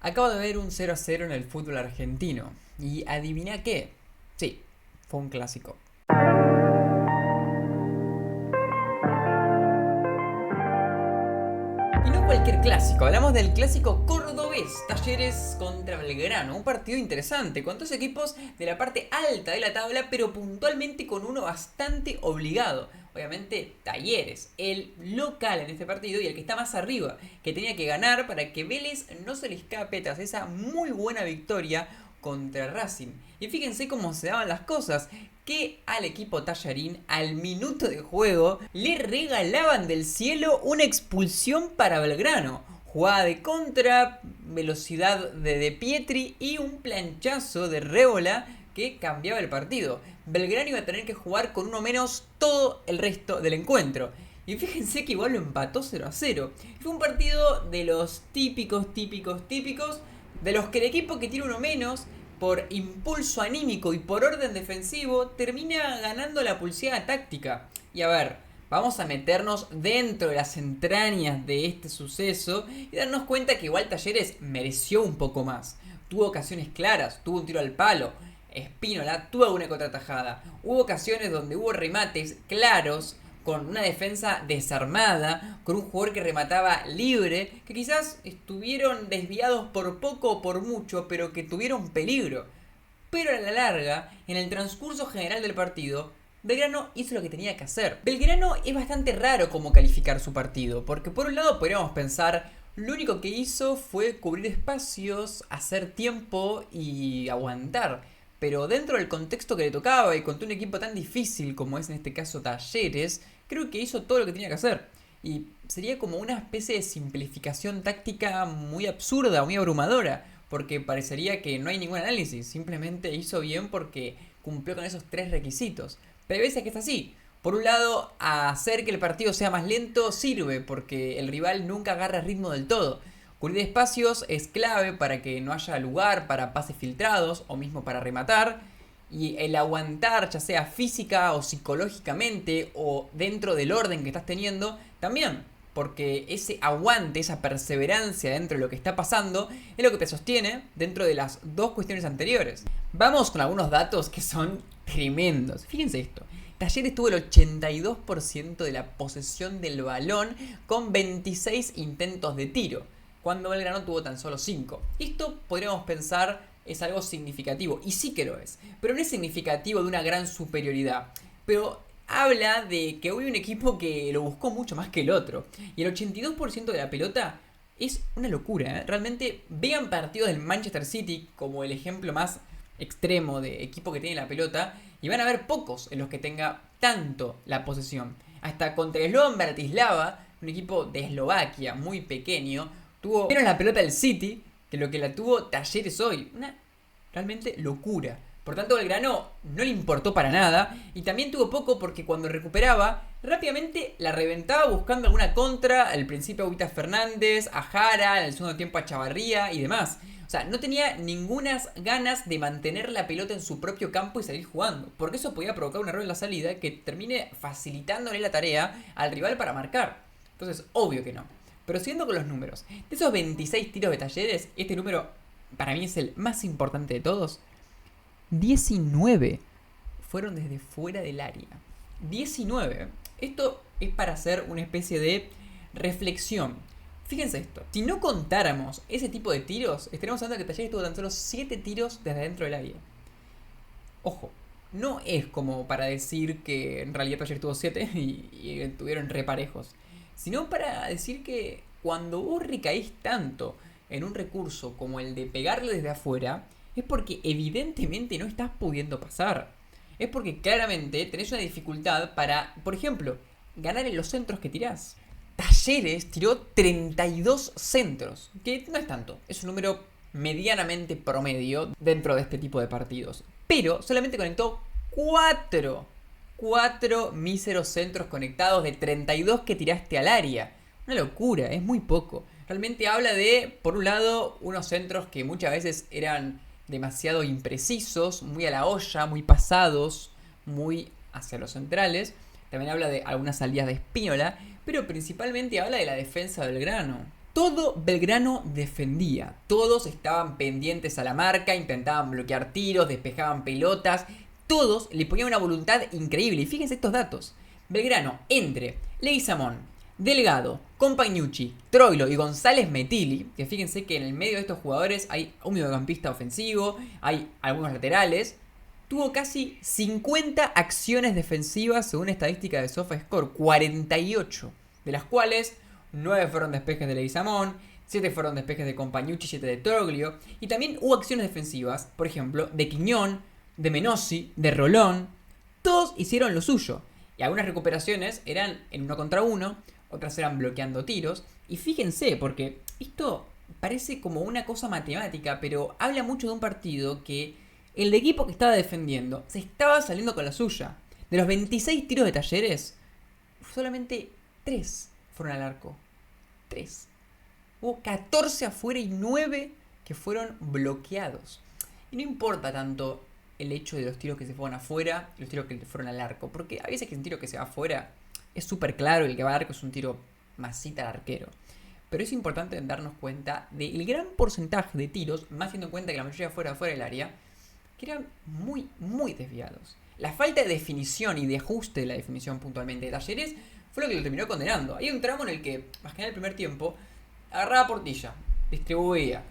Acabo de ver un 0-0 en el fútbol argentino. Y adivina qué. Sí, fue un clásico. Y no cualquier clásico, hablamos del clásico cordobés, Talleres contra Belgrano, un partido interesante, con dos equipos de la parte alta de la tabla, pero puntualmente con uno bastante obligado. Obviamente Talleres, el local en este partido y el que está más arriba, que tenía que ganar para que Vélez no se le escape tras esa muy buena victoria contra Racing. Y fíjense cómo se daban las cosas, que al equipo tallarín, al minuto de juego, le regalaban del cielo una expulsión para Belgrano. Jugada de contra, velocidad de Pietri y un planchazo de Rébola que cambiaba el partido. Belgrano iba a tener que jugar con uno menos todo el resto del encuentro. Y fíjense que igual lo empató 0-0. Fue un partido de los típicos, de los que el equipo que tiene uno menos, por impulso anímico y por orden defensivo, termina ganando la pulseada táctica. Y a ver, vamos a meternos dentro de las entrañas de este suceso y darnos cuenta que igual Talleres mereció un poco más. Tuvo ocasiones claras, tuvo un tiro al palo, Espínola tuvo alguna contratajada. Hubo ocasiones donde hubo remates claros, con una defensa desarmada, con un jugador que remataba libre, que quizás estuvieron desviados por poco o por mucho, pero que tuvieron peligro. Pero a la larga, en el transcurso general del partido, Belgrano hizo lo que tenía que hacer. Belgrano es bastante raro cómo calificar su partido, porque por un lado podríamos pensar, lo único que hizo fue cubrir espacios, hacer tiempo y aguantar. Pero dentro del contexto que le tocaba y contra un equipo tan difícil como es en este caso Talleres, creo que hizo todo lo que tenía que hacer. Y sería como una especie de simplificación táctica muy absurda, muy abrumadora, porque parecería que no hay ningún análisis, simplemente hizo bien porque cumplió con esos tres requisitos. Pero hay veces que es así. Por un lado, hacer que el partido sea más lento sirve, porque el rival nunca agarra ritmo del todo. Cubrir espacios es clave para que no haya lugar para pases filtrados o mismo para rematar. Y el aguantar, ya sea física o psicológicamente o dentro del orden que estás teniendo, también. Porque ese aguante, esa perseverancia dentro de lo que está pasando, es lo que te sostiene dentro de las dos cuestiones anteriores. Vamos con algunos datos que son tremendos. Fíjense esto. Talleres tuvo el 82% de la posesión del balón con 26 intentos de tiro, cuando Belgrano tuvo tan solo 5. Esto podríamos pensar es algo significativo, y sí que lo es, pero no es significativo de una gran superioridad. Pero habla de que hubo un equipo que lo buscó mucho más que el otro, y el 82% de la pelota es una locura, ¿eh? Realmente vean partidos del Manchester City como el ejemplo más extremo de equipo que tiene la pelota, y van a ver pocos en los que tenga tanto la posesión. Hasta contra el Slovan Bratislava, un equipo de Eslovaquia muy pequeño, tuvo menos la pelota del City que lo que la tuvo Talleres hoy. Una realmente locura. Por tanto, Belgrano no le importó para nada. Y también tuvo poco porque cuando recuperaba, rápidamente la reventaba buscando alguna contra. Al principio a Huita Fernández, a Jara, en el segundo tiempo a Chavarría y demás. O sea, no tenía ninguna ganas de mantener la pelota en su propio campo y salir jugando. Porque eso podía provocar un error en la salida que termine facilitándole la tarea al rival para marcar. Entonces, obvio que no. Pero siguiendo con los números. De esos 26 tiros de Talleres, este número para mí es el más importante de todos. 19 fueron desde fuera del área. 19. Esto es para hacer una especie de reflexión. Fíjense esto. Si no contáramos ese tipo de tiros, estaríamos hablando de que Talleres tuvo tan solo 7 tiros desde dentro del área. Ojo, no es como para decir que en realidad Talleres tuvo 7 y tuvieron reparejos, sino para decir que cuando vos recaís tanto en un recurso como el de pegarle desde afuera, es porque evidentemente no estás pudiendo pasar. Es porque claramente tenés una dificultad para, por ejemplo, ganar en los centros que tirás. Talleres tiró 32 centros, que no es tanto, es un número medianamente promedio dentro de este tipo de partidos. Pero solamente conectó 4 míseros centros conectados de 32 que tiraste al área. Una locura, es muy poco. Realmente habla de, por un lado, unos centros que muchas veces eran demasiado imprecisos, muy a la olla, muy pasados, muy hacia los centrales. También habla de algunas salidas de Espínola, pero principalmente habla de la defensa del Belgrano. Todo Belgrano defendía, todos estaban pendientes a la marca, intentaban bloquear tiros, despejaban pelotas, todos le ponían una voluntad increíble. Y fíjense estos datos. Belgrano, entre Leguizamón, Delgado, Compagnucci, Troilo y González Metilli, que fíjense que en el medio de estos jugadores hay un mediocampista ofensivo, hay algunos laterales, tuvo casi 50 acciones defensivas según estadística de SofaScore, 48, de las cuales 9 fueron despejes de Leguizamón, 7 fueron despejes de Compagnucci, 7 de Troglio, y también hubo acciones defensivas, por ejemplo, de Quiñón, de Menossi, de Rolón, todos hicieron lo suyo, y algunas recuperaciones eran en 1 contra 1, otras eran bloqueando tiros, y fíjense, porque esto parece como una cosa matemática, pero habla mucho de un partido que el equipo que estaba defendiendo se estaba saliendo con la suya. De los 26 tiros de Talleres, solamente 3 fueron al arco. 3. Hubo 14 afuera y 9 que fueron bloqueados. Y no importa tanto el hecho de los tiros que se fueron afuera y los tiros que fueron al arco. Porque a veces que un tiro que se va afuera es súper claro y el que va al arco es un tiro masita al arquero. Pero es importante darnos cuenta del gran porcentaje de tiros, más teniendo en cuenta que la mayoría fuera del área, que eran muy, muy desviados. La falta de definición y de ajuste de la definición puntualmente de Talleres fue lo que lo terminó condenando. Hay un tramo en el que, más que en el primer tiempo, agarraba Portilla, distribuía.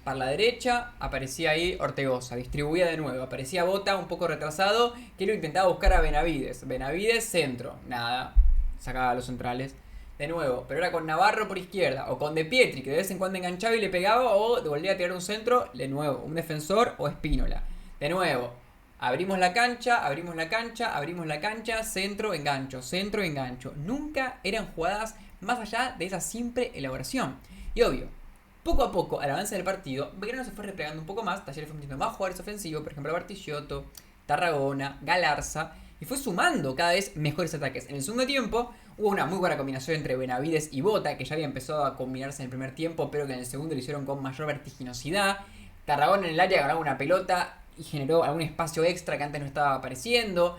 Para la derecha aparecía ahí Ortegoza, distribuía de nuevo. Aparecía Bota un poco retrasado, que lo intentaba buscar a Benavides. Benavides, centro. Nada, sacaba a los centrales. De nuevo, pero era con Navarro por izquierda, o con De Pietri, que de vez en cuando enganchaba y le pegaba, o volvía a tirar un centro, de nuevo, un defensor o Espínola. De nuevo, abrimos la cancha, centro, engancho. Nunca eran jugadas más allá de esa simple elaboración. Y obvio, poco a poco, al avance del partido, Belgrano se fue replegando un poco más, Talleres fue metiendo más jugadores ofensivos, por ejemplo Bartichotto, Tarragona, Galarza, y fue sumando cada vez mejores ataques. En el segundo tiempo hubo una muy buena combinación entre Benavides y Bota, que ya había empezado a combinarse en el primer tiempo, pero que en el segundo lo hicieron con mayor vertiginosidad. Tarragona en el área ganaba una pelota y generó algún espacio extra que antes no estaba apareciendo.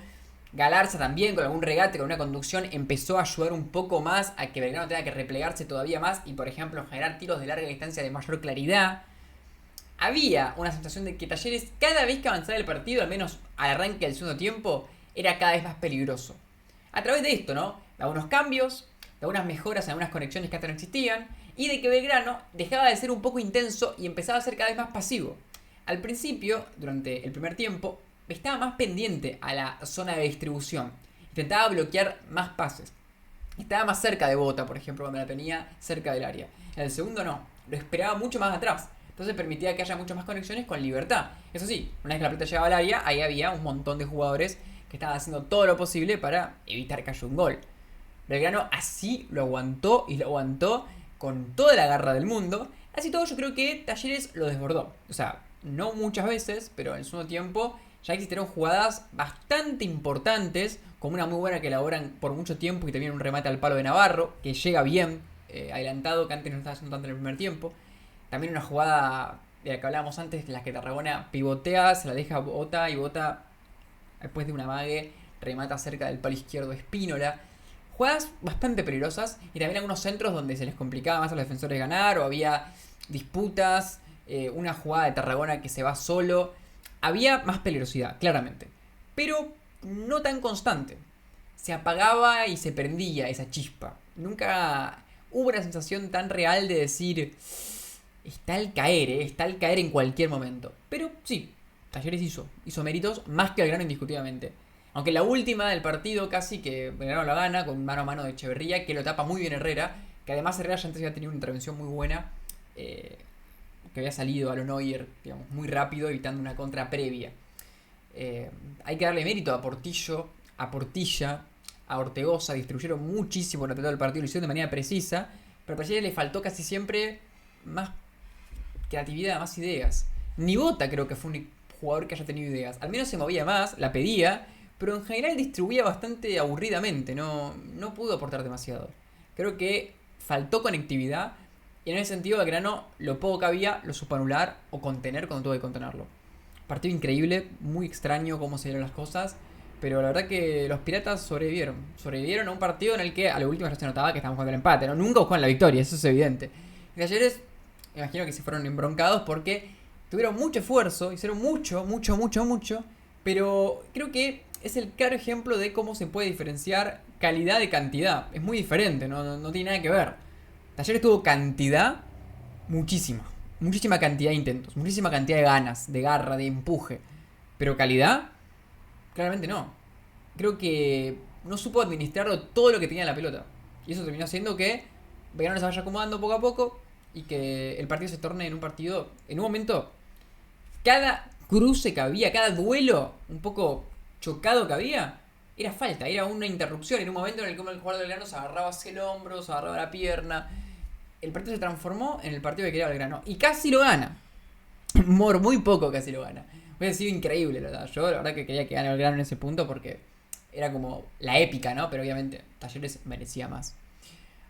Galarza también, con algún regate, con una conducción, empezó a ayudar un poco más a que Belgrano tenga que replegarse todavía más y, por ejemplo, generar tiros de larga distancia de mayor claridad. Había una sensación de que Talleres, cada vez que avanzaba el partido, al menos al arranque del segundo tiempo, era cada vez más peligroso. A través de esto, ¿no? De algunos cambios, de algunas mejoras en algunas conexiones que antes no existían, y de que Belgrano dejaba de ser un poco intenso y empezaba a ser cada vez más pasivo. Al principio, durante el primer tiempo, estaba más pendiente a la zona de distribución. Intentaba bloquear más pases. Estaba más cerca de Bota, por ejemplo, cuando la tenía cerca del área. En el segundo no, lo esperaba mucho más atrás. Entonces permitía que haya muchas más conexiones con libertad. Eso sí, una vez que la pelota llegaba al área, ahí había un montón de jugadores que estaban haciendo todo lo posible para evitar que haya un gol. Belgrano así lo aguantó y lo aguantó con toda la garra del mundo. Así todo yo creo que Talleres lo desbordó. O sea, no muchas veces, pero en el segundo tiempo ya existieron jugadas bastante importantes, como una muy buena que elaboran por mucho tiempo y también un remate al palo de Navarro, que llega bien, adelantado, que antes no estaba haciendo tanto en el primer tiempo. También una jugada de la que hablábamos antes, en la que Tarragona pivotea, se la deja a Bota y Bota, después de un amague, remata cerca del palo izquierdo Espínola. Jugadas bastante peligrosas y también algunos centros donde se les complicaba más a los defensores ganar o había disputas, una jugada de Tarragona que se va solo. Había más peligrosidad, claramente, pero no tan constante. Se apagaba y se prendía esa chispa. Nunca hubo una sensación tan real de decir, está al caer en cualquier momento. Pero sí, Talleres hizo méritos más que Belgrano indiscutiblemente. Aunque la última del partido casi que Belgrano la gana con mano a mano de Echeverría, que lo tapa muy bien Herrera, que además Herrera ya antes había tenido una intervención muy buena, que había salido a lo Neuer, digamos, muy rápido, evitando una contra previa. Hay que darle mérito a Portillo, a Portilla, a Ortegoza, distribuyeron muchísimo durante todo el partido, lo hicieron de manera precisa, pero a Talleres le faltó casi siempre más creatividad, más ideas. Ni Bota creo que fue un jugador que haya tenido ideas, al menos se movía más, la pedía, pero en general distribuía bastante aburridamente, no pudo aportar demasiado. Creo que faltó conectividad. Y en ese sentido, Belgrano, lo poco que había, lo supo anular o contener cuando tuvo que contenerlo. Partido increíble, muy extraño cómo se dieron las cosas. Pero la verdad que los Piratas sobrevivieron. Sobrevivieron a un partido en el que a lo último ya se notaba que estaban jugando el empate, ¿no? Nunca buscaban la victoria, eso es evidente. Talleres, imagino que se fueron embroncados porque tuvieron mucho esfuerzo, hicieron mucho, pero creo que es el claro ejemplo de cómo se puede diferenciar calidad de cantidad. Es muy diferente, no tiene nada que ver. Talleres tuvo cantidad, muchísima. Muchísima cantidad de intentos, muchísima cantidad de ganas, de garra, de empuje. Pero calidad, claramente no. Creo que no supo administrarlo todo lo que tenía en la pelota. Y eso terminó haciendo que Belgrano se vaya acomodando poco a poco y que el partido se torne en un partido, en un momento, cada cruce que había, cada duelo un poco chocado que había, era falta, era una interrupción. En un momento en el que el jugador de Belgrano se agarraba hacia el hombro, se agarraba la pierna. El partido se transformó en el partido que quería Belgrano. Y casi lo gana. Por muy poco casi lo gana. Hubiera sido increíble, la verdad. Yo la verdad que quería que gane Belgrano en ese punto porque era como la épica, ¿no? Pero obviamente Talleres merecía más.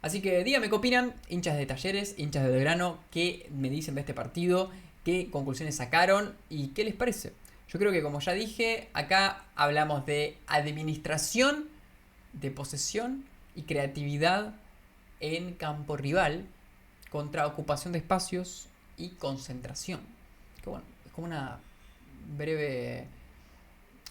Así que díganme qué opinan, hinchas de Talleres, hinchas de Belgrano, qué me dicen de este partido, qué conclusiones sacaron y qué les parece. Yo creo que, como ya dije, acá hablamos de administración, de posesión y creatividad en campo rival contra ocupación de espacios y concentración. Que bueno, es como una breve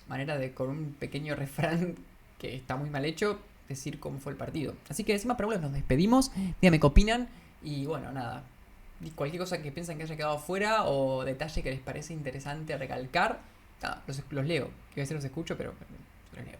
manera de, con un pequeño refrán que está muy mal hecho, decir cómo fue el partido. Así que sin más preguntas nos despedimos. Díganme qué opinan. Y bueno, nada. Cualquier cosa que piensan que haya quedado fuera o detalle que les parece interesante recalcar, nada, los leo. Que a veces los escucho, pero los leo.